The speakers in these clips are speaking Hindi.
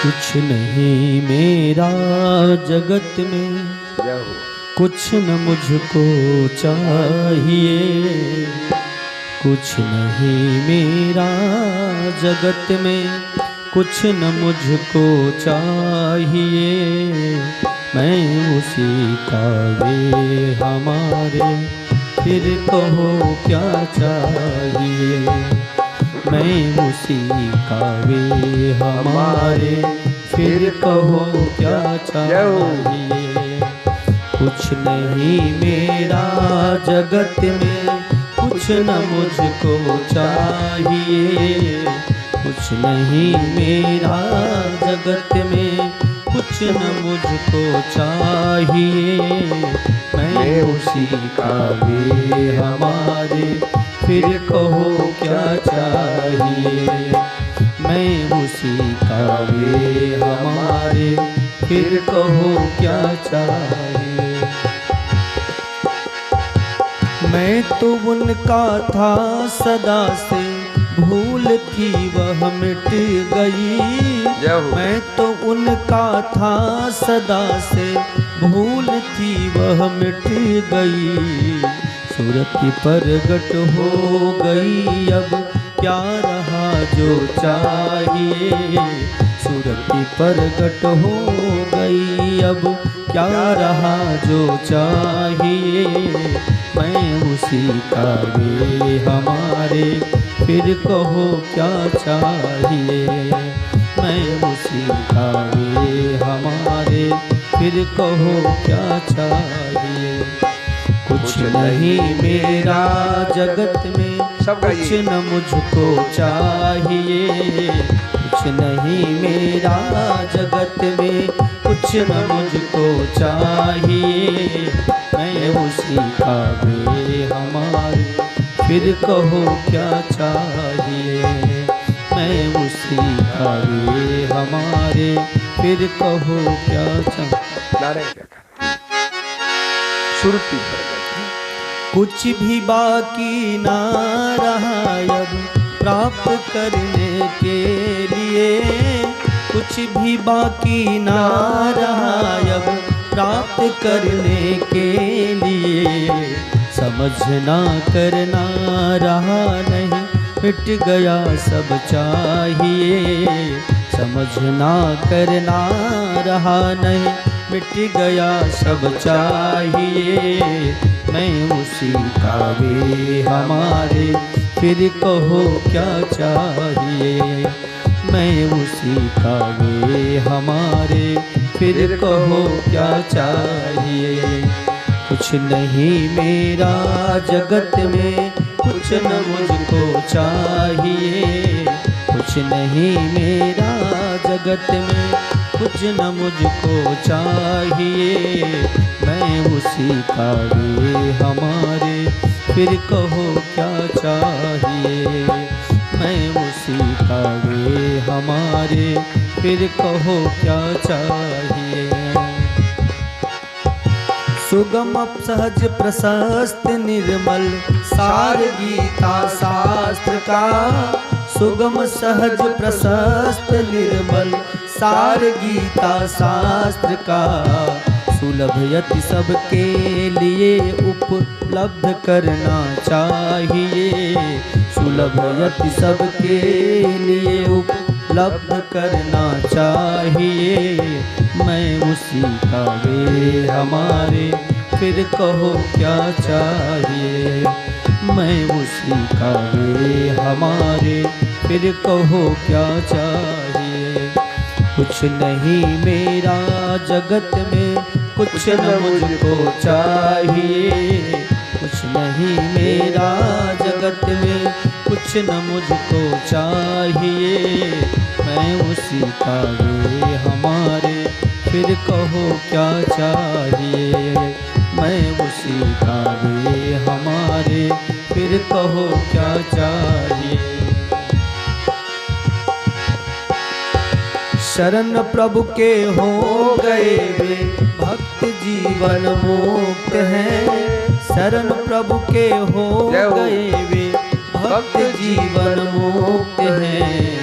कुछ नहीं मेरा जगत में, कुछ न मुझको चाहिए। कुछ नहीं मेरा जगत में, कुछ न मुझको चाहिए। मैं उसी का वे हमारे, फिर कहो क्या चाहिए। मैं उसी का वे हमारे, फिर कहो क्या चाहिए। कुछ नहीं मेरा जगत में, कुछ न मुझको चाहिए। कुछ नहीं मेरा जगत में, कुछ न मुझको चाहिए। मैं उसी का वे हमारे, फिर कहो क्या चाहिए। मैं उसी का वे हमारे, फिर कहो क्या चाहिए। मैं तो उनका था सदा से, भूल थी वह मिट गई। मैं तो उनका था सदा से, भूल थी वह मिट गई। सूरत प्रगट हो गई, अब क्या रहा जो चाहिए। सूरत प्रगट हो गई, अब क्या रहा जो चाहिए। मैं उसी का वे हमारे, फिर कहो क्या चाहिए। मैं उसी का वे हमारे, फिर कहो क्या चाहिए। कुछ नहीं मेरा जगत में, कुछ न मुझको चाहिए। कुछ नहीं मेरा जगत में, कुछ न मुझको चाहिए। मैं उसी का वे हमारे, फिर कहो क्या चाहिए। मैं उसी का वे हमारे, फिर कहो क्या चाहिए। कुछ भी बाकी ना रहा अब प्राप्त करने के लिए। कुछ भी बाकी ना रहा अब प्राप्त करने के लिए। समझना करना रहा नहीं, मिट गया सब चाहिए। समझना करना रहा नहीं, मिट गया सब चाहिए। मैं उसी का वे हमारे, फिर कहो क्या चाहिए। मैं उसी का वे हमारे, फिर कहो क्या चाहिए। कुछ नहीं मेरा जगत में, कुछ न मुझको चाहिए। कुछ नहीं मेरा जगत में, कुछ न मुझको चाहिए। मैं उसी का वे हमारे, फिर कहो क्या चाहिए। मैं उसी का वे हमारे, फिर कहो क्या चाहिए। सुगम सहज प्रशस्त निर्मल, सार गीता शास्त्र का। सुगम सहज प्रशस्त निर्मल, सार गीता शास्त्र का। सुलभ यति सबके लिए उपलब्ध करना चाहिए। सुलभ यति सबके लिए उपलब्ध करना चाहिए। मैं उसी का वे हमारे, फिर कहो क्या चाहिए। मैं उसी का वे हमारे, फिर कहो क्या चाहिए। कुछ नहीं मेरा जगत में, कुछ न मुझको चाहिए। कुछ नहीं मेरा जगत में, कुछ न मुझको चाहिए। मैं उसी का वे हमारे, फिर कहो क्या चाहिए। मैं उसी का वे हमारे, फिर कहो क्या चाहिए। शरण प्रभु के हो गए वे भक्त जीवन मुक्त हैं। शरण प्रभु के हो गए वे भक्त जीवन मुक्त हैं।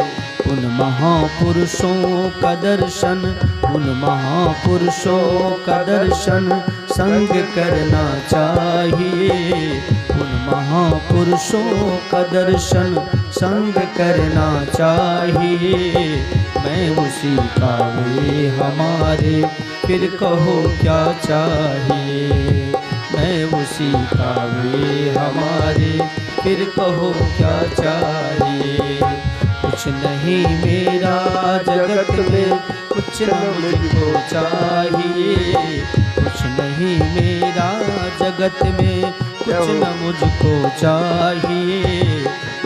उन महापुरुषों का दर्शन, उन महापुरुषों का दर्शन संग करना चाहिए। उन महापुरुषों का दर्शन संग करना चाहिए। मैं उसी का वे हमारे, फिर कहो क्या चाहिए। मैं उसी का वे हमारे, फिर कहो क्या चाहिए। कुछ नहीं मेरा जगत में, कुछ न मुझको चाहिए। कुछ नहीं मेरा जगत में, कुछ न मुझको चाहिए।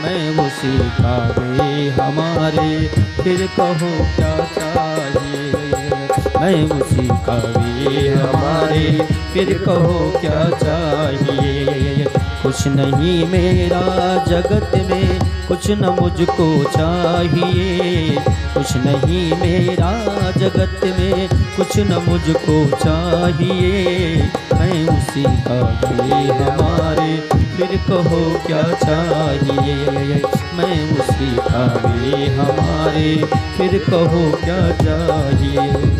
मैं उसी का वे हमारे, फिर कहो क्या चाहिए। मैं उसी का वे हमारे, फिर कहो क्या चाहिए। कुछ नहीं मेरा जगत में, कुछ न मुझको चाहिए। कुछ नहीं मेरा जगत में, कुछ न मुझको चाहिए। मैं उसी का वे हमारे, फिर कहो क्या चाहिए। मैं उसी का वे हमारे, फिर कहो क्या चाहिए।